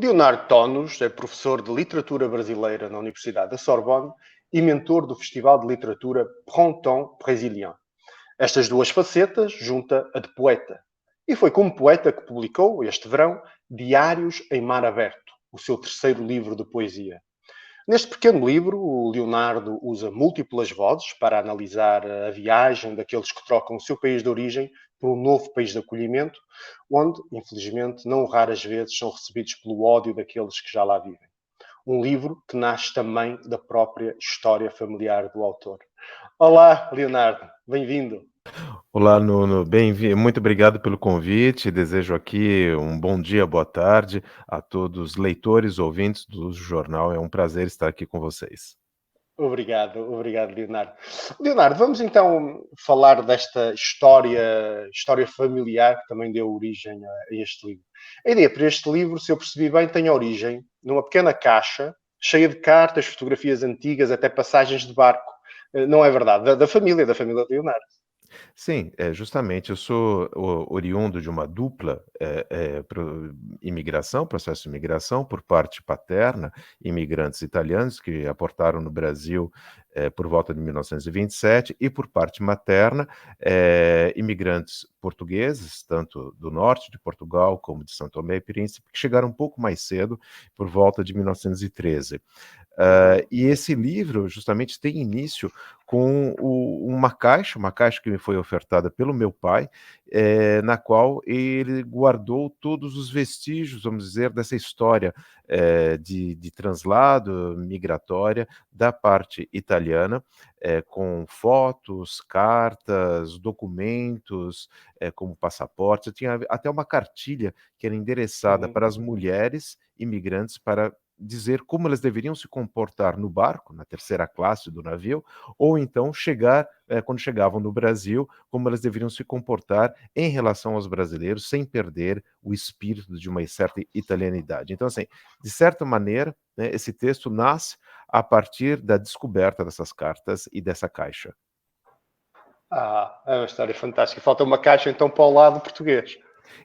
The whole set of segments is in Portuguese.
Leonardo Tonos é professor de literatura brasileira na Universidade da Sorbonne e mentor do Festival de Literatura Printemps Brésilien. Estas duas facetas junta a de poeta. E foi como poeta que publicou, este verão, Diários em Mar Aberto, o seu terceiro livro de poesia. Neste pequeno livro, o Leonardo usa múltiplas vozes para analisar a viagem daqueles que trocam o seu país de origem por um novo país de acolhimento, onde, infelizmente, não raras vezes são recebidos pelo ódio daqueles que já lá vivem. Um livro que nasce também da própria história familiar do autor. Olá, Leonardo, bem-vindo. Olá, Nuno. Bem-vindo. Muito obrigado pelo convite. Desejo aqui um bom dia, boa tarde a todos os leitores, ouvintes do jornal. É um prazer estar aqui com vocês. Obrigado, Leonardo. Leonardo, vamos então falar desta história familiar que também deu origem a este livro. A ideia para este livro, se eu percebi bem, tem origem numa pequena caixa cheia de cartas, fotografias antigas, até passagens de barco. Não é verdade? Da família de Leonardo. Sim, justamente eu sou oriundo de uma dupla imigração, processo de imigração, por parte paterna, imigrantes italianos que aportaram no Brasil por volta de 1927, e por parte materna, imigrantes portugueses, tanto do norte de Portugal como de São Tomé e Príncipe, que chegaram um pouco mais cedo, por volta de 1913. Uhum. E esse livro justamente tem início com uma caixa que me foi ofertada pelo meu pai, na qual ele guardou todos os vestígios, vamos dizer, dessa história de translado migratória da parte italiana, com fotos, cartas, documentos, como passaportes. Eu tinha até uma cartilha que era endereçada Uhum. para as mulheres imigrantes para dizer como elas deveriam se comportar no barco, na terceira classe do navio, ou então chegar, quando chegavam no Brasil, como elas deveriam se comportar em relação aos brasileiros, sem perder o espírito de uma certa italianidade. Então, assim, de certa maneira, né, esse texto nasce a partir da descoberta dessas cartas e dessa caixa. É uma história fantástica. Falta uma caixa então para o lado português.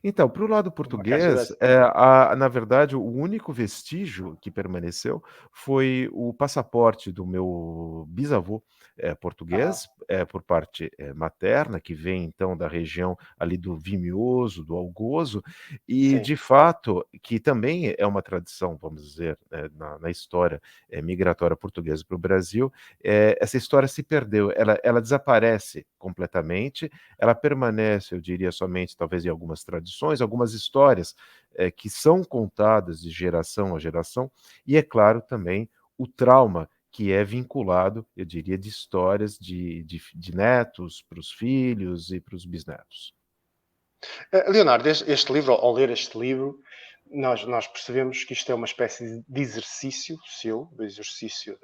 Então, para o lado Uma caixa português, dessa. na verdade, o único vestígio que permaneceu foi o passaporte do meu bisavô, Ah, português, por parte, materna, que vem então da região ali do Vimioso, do Algozo, e sim. de fato, que também é uma tradição, vamos dizer, na história, migratória portuguesa para o Brasil, essa história se perdeu, ela desaparece completamente, ela permanece, eu diria, somente talvez em algumas tradições, algumas histórias, que são contadas de geração a geração, e é claro também o trauma que é vinculado, eu diria, de histórias de netos para os filhos e para os bisnetos. Leonardo, este livro, ao ler este livro, nós percebemos que isto é uma espécie de exercício seu, de exercício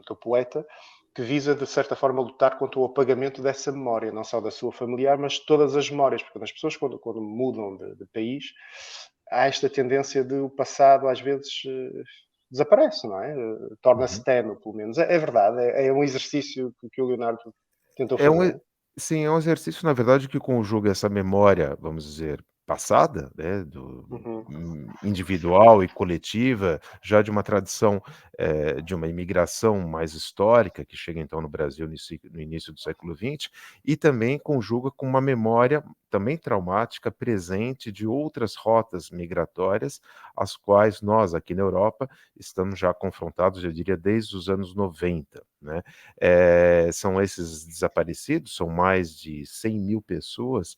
do poeta, que visa, de certa forma, lutar contra o apagamento dessa memória, não só da sua familiar, mas de todas as memórias, porque as pessoas, quando mudam de país, há esta tendência de o passado, às vezes, desaparece, não é? Torna-se Uhum. ténue, pelo menos. É verdade, é um exercício que o Leonardo tentou É um fazer. e sim, é um exercício, na verdade, que conjuga essa memória, vamos dizer, passada, né, Uhum. individual e coletiva, já de uma tradição, de uma imigração mais histórica, que chega então no Brasil no início do século XX, e também conjuga com uma memória também traumática presente de outras rotas migratórias, as quais nós, aqui na Europa, estamos já confrontados, eu diria, desde os anos 90, né. São esses desaparecidos, são mais de 100.000 pessoas,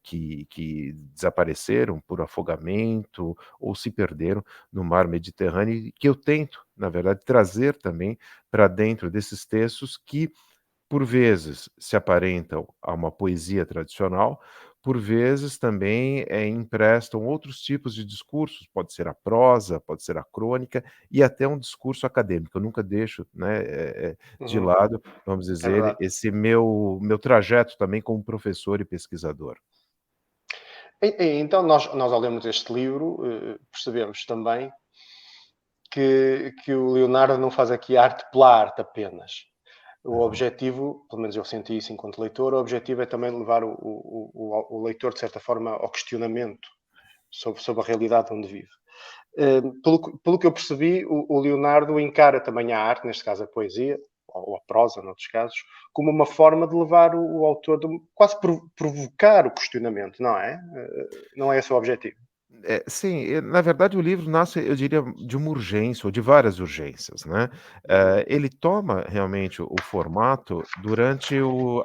que desapareceram por afogamento ou se perderam no mar Mediterrâneo, e que eu tento, na verdade, trazer também para dentro desses textos que, por vezes, se aparentam a uma poesia tradicional, por vezes também, emprestam outros tipos de discursos, pode ser a prosa, pode ser a crônica e até um discurso acadêmico. Eu nunca deixo, né, de Uhum. lado, vamos É dizer, verdade. esse meu trajeto também como professor e pesquisador. Então, nós ao lermos este livro, percebemos também que o Leonardo não faz aqui arte pela arte apenas. O Uhum. objetivo, pelo menos eu senti isso enquanto leitor, o objetivo é também levar o leitor, de certa forma, ao questionamento sobre a realidade onde vive. Pelo que eu percebi, o Leonardo encara também a arte, neste caso a poesia, ou a prosa, noutros casos, como uma forma de levar o autor, quase provocar o questionamento, não é? Não é esse o objetivo. Sim, na verdade o livro nasce, eu diria, de uma urgência ou de várias urgências, né. Uhum. Ele toma realmente o formato durante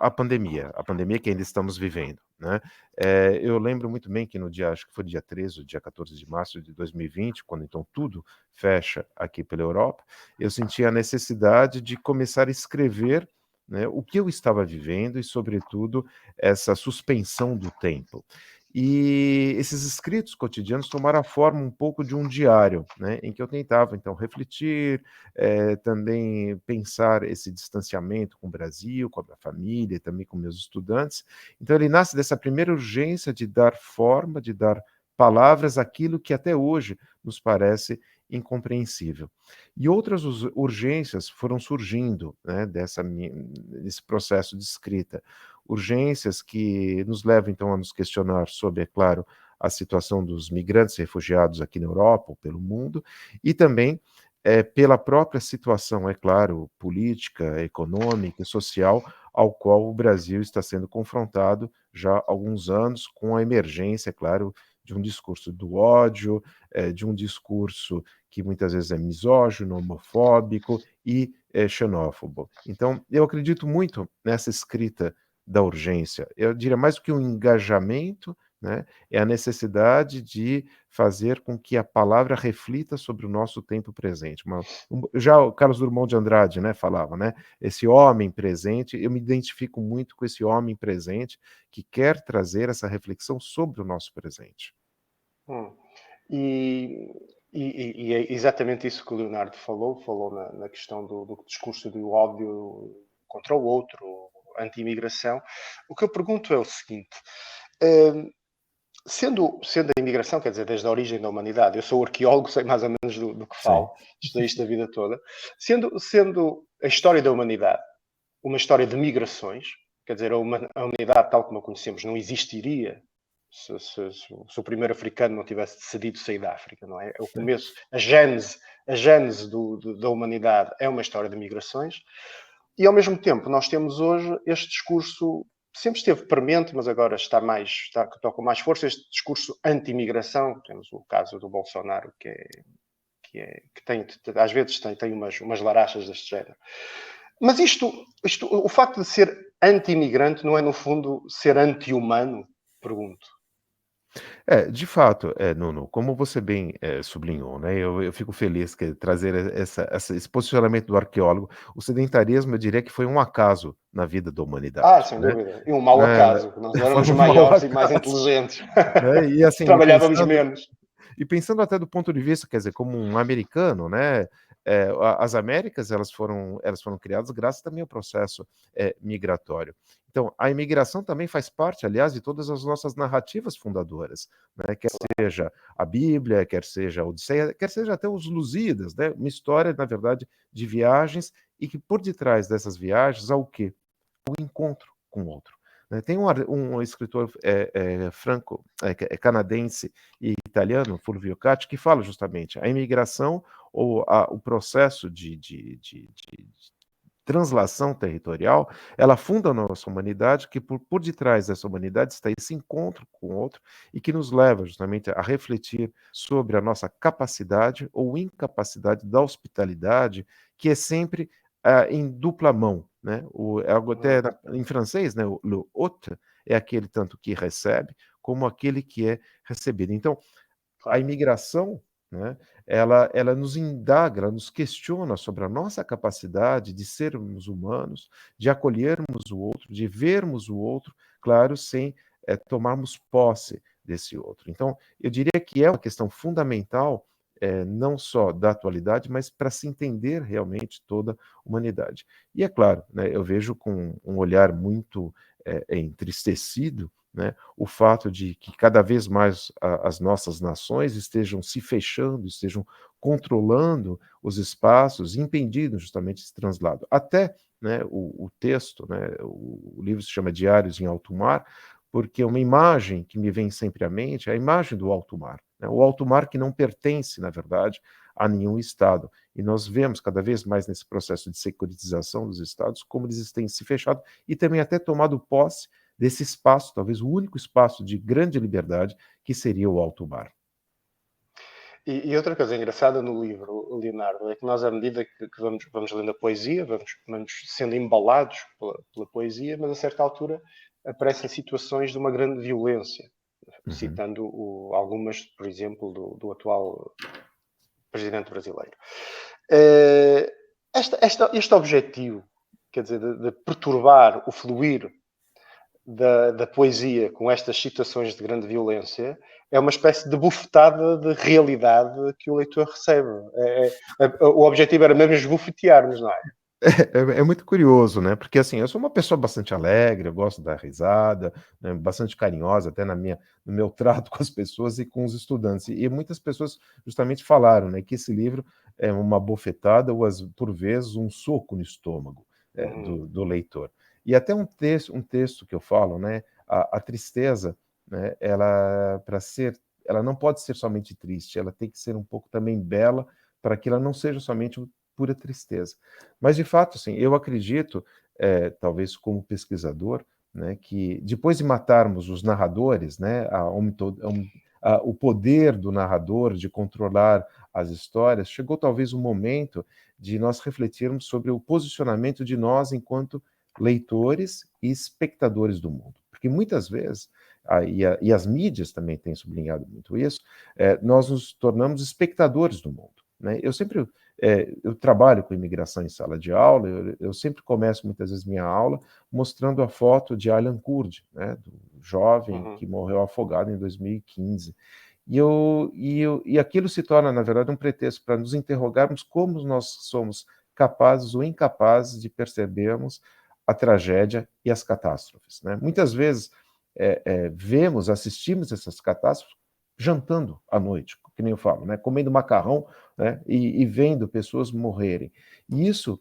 a pandemia que ainda estamos vivendo, né. Eu lembro muito bem que no dia, acho que foi dia 13 ou dia 14 de março de 2020, quando então tudo fecha aqui pela Europa, eu senti a necessidade de começar a escrever, né, o que eu estava vivendo e, sobretudo, essa suspensão do tempo. E esses escritos cotidianos tomaram a forma um pouco de um diário, né, em que eu tentava então refletir, também pensar esse distanciamento com o Brasil, com a minha família e também com meus estudantes. Então ele nasce dessa primeira urgência de dar forma, de dar palavras àquilo que até hoje nos parece incompreensível. E outras urgências foram surgindo, né, desse processo de escrita. Urgências que nos levam, então, a nos questionar sobre, é claro, a situação dos migrantes e refugiados aqui na Europa ou pelo mundo, e também, pela própria situação, é claro, política, econômica e social, ao qual o Brasil está sendo confrontado já há alguns anos, com a emergência, é claro, de um discurso do ódio, de um discurso que muitas vezes é misógino, homofóbico e xenófobo. Então, eu acredito muito nessa escrita da urgência. Eu diria mais do que um engajamento, né, é a necessidade de fazer com que a palavra reflita sobre o nosso tempo presente. Já o Carlos Drummond de Andrade, né, falava, né, esse homem presente, eu me identifico muito com esse homem presente que quer trazer essa reflexão sobre o nosso presente. Hum. E, e é exatamente isso que o Leonardo falou na questão do discurso do ódio contra o outro, anti-imigração. O que eu pergunto é o seguinte: hum, sendo a imigração, quer dizer, desde a origem da humanidade, eu sou arqueólogo, sei mais ou menos do que Sim, falo, estudei isto a vida toda, sendo a história da humanidade uma história de migrações, quer dizer, a humanidade tal como a conhecemos não existiria se o primeiro africano não tivesse decidido sair da África, não é? É o sim. começo, a gênese da humanidade é uma história de migrações, e ao mesmo tempo nós temos hoje este discurso, sempre esteve premente, mas agora está com mais força, este discurso anti-imigração. Temos o caso do Bolsonaro, que tem, às vezes tem umas larachas deste género. Mas o facto de ser anti-imigrante não é, no fundo, ser anti-humano? Pergunto. De fato, Nuno, como você bem, sublinhou, né, eu fico feliz que trazer esse posicionamento do arqueólogo. O sedentarismo, eu diria que foi um acaso na vida da humanidade, Sem né. dúvida. E um mau Eh, acaso. Nós foi éramos um mau maiores e mais acaso, inteligentes. né, e assim, Trabalhávamos menos. pensando até do ponto de vista, quer dizer, como um americano, né, as Américas, elas foram criadas graças também ao processo, migratório. Então, a imigração também faz parte, aliás, de todas as nossas narrativas fundadoras, né, quer seja a Bíblia, quer seja a Odisseia, quer seja até os Lusíadas, né, uma história, na verdade, de viagens e que por detrás dessas viagens há o quê? O encontro com o outro, né. Tem um escritor, canadense e italiano, Fulvio Cati, que fala justamente a imigração ou o processo de translação territorial, ela funda a nossa humanidade, que por detrás dessa humanidade está esse encontro com o outro e que nos leva justamente a refletir sobre a nossa capacidade ou incapacidade da hospitalidade, que é sempre, em dupla mão, né. É algo até Hum, em francês, né, o le hôte é aquele tanto que recebe, como aquele que é recebido. Então, a claro. imigração, né, ela nos indaga, ela nos questiona sobre a nossa capacidade de sermos humanos, de acolhermos o outro, de vermos o outro, claro, sem, tomarmos posse desse outro. Então, eu diria que é uma questão fundamental, não só da atualidade, mas para se entender realmente toda a humanidade. E é claro, né, eu vejo com um olhar muito, entristecido, né, o fato de que cada vez mais as nossas nações estejam se fechando, estejam controlando os espaços, impedindo justamente esse translado. Até, né, o texto, né, o livro se chama Diários em Alto Mar, porque uma imagem que me vem sempre à mente é a imagem do alto mar, né? né? O alto mar que não pertence, na verdade, a nenhum Estado. E nós vemos cada vez mais nesse processo de securitização dos Estados como eles têm se fechado e também até tomado posse desse espaço, talvez o único espaço de grande liberdade, que seria o alto mar. E outra coisa engraçada no livro, Leonardo, é que nós, à medida que vamos lendo a poesia, vamos sendo embalados pela poesia, mas a certa altura aparecem situações de uma grande violência, Uhum. citando algumas, por exemplo, do atual presidente brasileiro. Eh, este objetivo, quer dizer, de perturbar o fluir da poesia com estas situações de grande violência é uma espécie de bufetada de realidade que o leitor recebe. O objetivo era mesmo esbofetear-nos, não é? É muito curioso, né? Porque assim, eu sou uma pessoa bastante alegre, eu gosto da risada, né? Bastante carinhosa, até no meu trato com as pessoas e com os estudantes. E muitas pessoas justamente falaram, né, que esse livro é uma bofetada ou, por vezes, um soco no estômago, Uhum. do leitor. E até um texto que eu falo, né? A tristeza, né? Ela não pode ser somente triste, ela tem que ser um pouco também bela para que ela não seja somente pura tristeza. Mas, de fato, assim, eu acredito, talvez como pesquisador, né, que depois de matarmos os narradores, né, o poder do narrador de controlar as histórias, chegou talvez o momento de nós refletirmos sobre o posicionamento de nós enquanto leitores e espectadores do mundo. Porque muitas vezes, e as mídias também têm sublinhado muito isso, nós nos tornamos espectadores do mundo. Né? Eu trabalho com imigração em sala de aula, eu sempre começo muitas vezes minha aula mostrando a foto de Alan Kurd, né, do jovem Uhum. que morreu afogado em 2015. E aquilo se torna, na verdade, um pretexto para nos interrogarmos como nós somos capazes ou incapazes de percebermos a tragédia e as catástrofes. Né? Muitas vezes assistimos essas catástrofes jantando à noite, que nem eu falo, né? Comendo macarrão, né? E vendo pessoas morrerem. E isso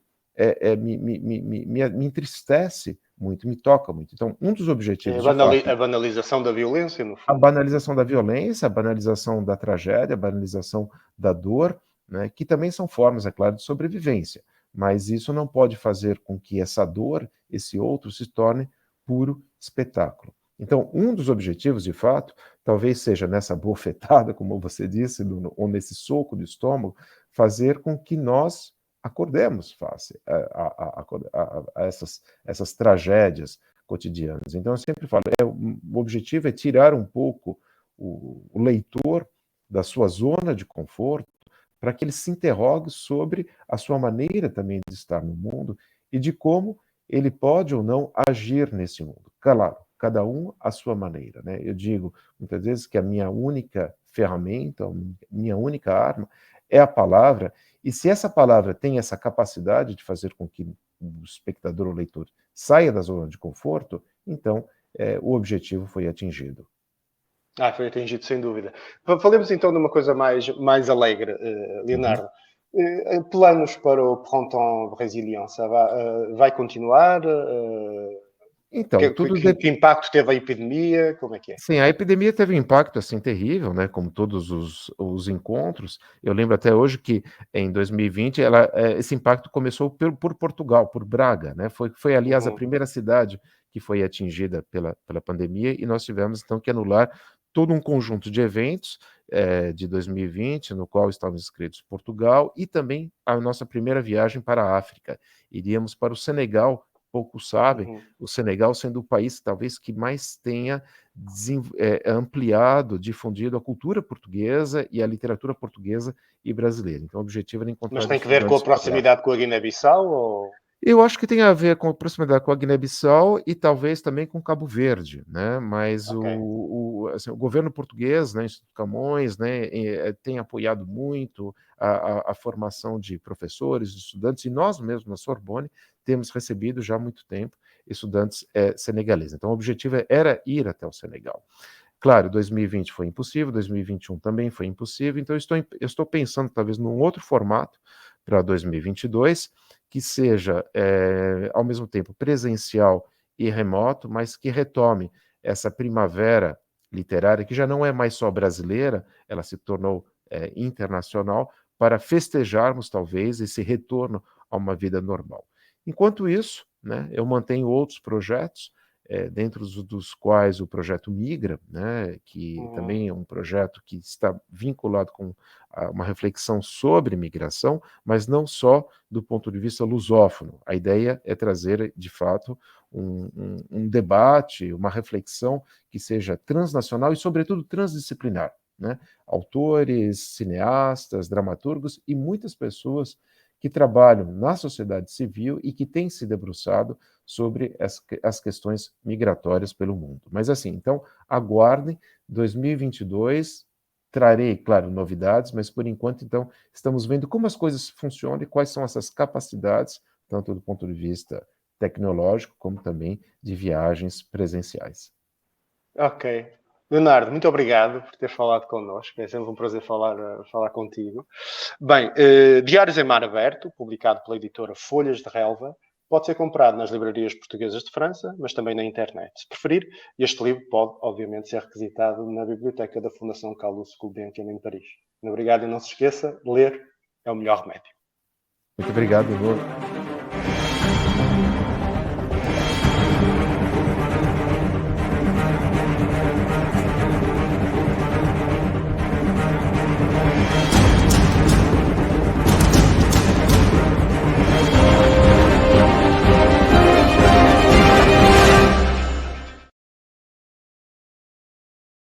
me entristece muito, me toca muito. Então, um dos É objetivos, de fato, a banalização da violência, no a fundo. banalização da violência, a banalização da tragédia, a banalização da dor, né? Que também são formas, é claro, de sobrevivência. Mas isso não pode fazer com que essa dor, esse outro, se torne puro espetáculo. Então, um dos objetivos, de fato, talvez seja nessa bofetada, como você disse, ou nesse soco no estômago, fazer com que nós acordemos face a essas tragédias cotidianas. Então, eu sempre falo, o objetivo é tirar um pouco o leitor da sua zona de conforto para que ele se interrogue sobre a sua maneira também de estar no mundo e de como ele pode ou não agir nesse mundo. Claro, cada um à sua maneira, né? Eu digo muitas vezes que a minha única ferramenta, a minha única arma é a palavra, e se essa palavra tem essa capacidade de fazer com que o espectador ou leitor saia da zona de conforto, então o objetivo foi atingido. Foi atingido, sem dúvida. Falemos então de uma coisa mais alegre, Uhum. Leonardo. Planos para o Printemps Brésilien? Vai continuar? Então, tudo Que impacto teve a epidemia? Como é que é? sim, a epidemia teve um impacto, assim, terrível, né, como todos os encontros. Eu lembro até hoje que em 2020 esse impacto começou por Portugal, por Braga, né, foi aliás a Uhum. primeira cidade que foi atingida pela pandemia e nós tivemos então que anular todo um conjunto de eventos, de 2020, no qual estavam inscritos Portugal e também a nossa primeira viagem para a África. Iríamos para o Senegal, poucos sabem, Uhum. o Senegal sendo o país talvez que mais tenha ampliado, difundido a cultura portuguesa e a literatura portuguesa e brasileira. Então, o objetivo era Mas encontrar tem que ver com a estudantes para lá. proximidade com a Guiné-Bissau? Ou... Eu acho que tem a ver com a proximidade com a Guiné-Bissau e talvez também com Cabo Verde, né? Mas Ok. assim, o governo português, né, Instituto Camões, né, tem apoiado muito a formação de professores, de estudantes, e nós mesmos, na Sorbonne, temos recebido já há muito tempo estudantes senegaleses. Então, o objetivo era ir até o Senegal. Claro, 2020 foi impossível, 2021 também foi impossível, então eu estou pensando talvez num outro formato para 2022, que seja, ao mesmo tempo presencial e remoto, mas que retome essa primavera literária, que já não é mais só brasileira, ela se tornou internacional, para festejarmos, talvez, esse retorno a uma vida normal. Enquanto isso, né, eu mantenho outros projetos, dentro dos quais o projeto Migra, né, que também é um projeto que está vinculado com uma reflexão sobre migração, mas não só do ponto de vista lusófono. A ideia é trazer, de fato, um debate, uma reflexão que seja transnacional e, sobretudo, transdisciplinar, né? Autores, cineastas, dramaturgos e muitas pessoas que trabalham na sociedade civil e que têm se debruçado sobre as questões migratórias pelo mundo. Mas assim, então, aguardem, 2022, trarei, claro, novidades, mas por enquanto, então, estamos vendo como as coisas funcionam e quais são essas capacidades, tanto do ponto de vista tecnológico, como também de viagens presenciais. Ok. Leonardo, muito obrigado por ter falado connosco. É sempre um prazer falar contigo. Bem, Diários em Mar Aberto, publicado pela editora Folhas de Relva, pode ser comprado nas livrarias portuguesas de França, mas também na internet. Se preferir, este livro pode, obviamente, ser requisitado na biblioteca da Fundação Carlos Gulbenkian em Paris. Muito obrigado e não se esqueça, ler é o melhor remédio. Muito obrigado, Nuno.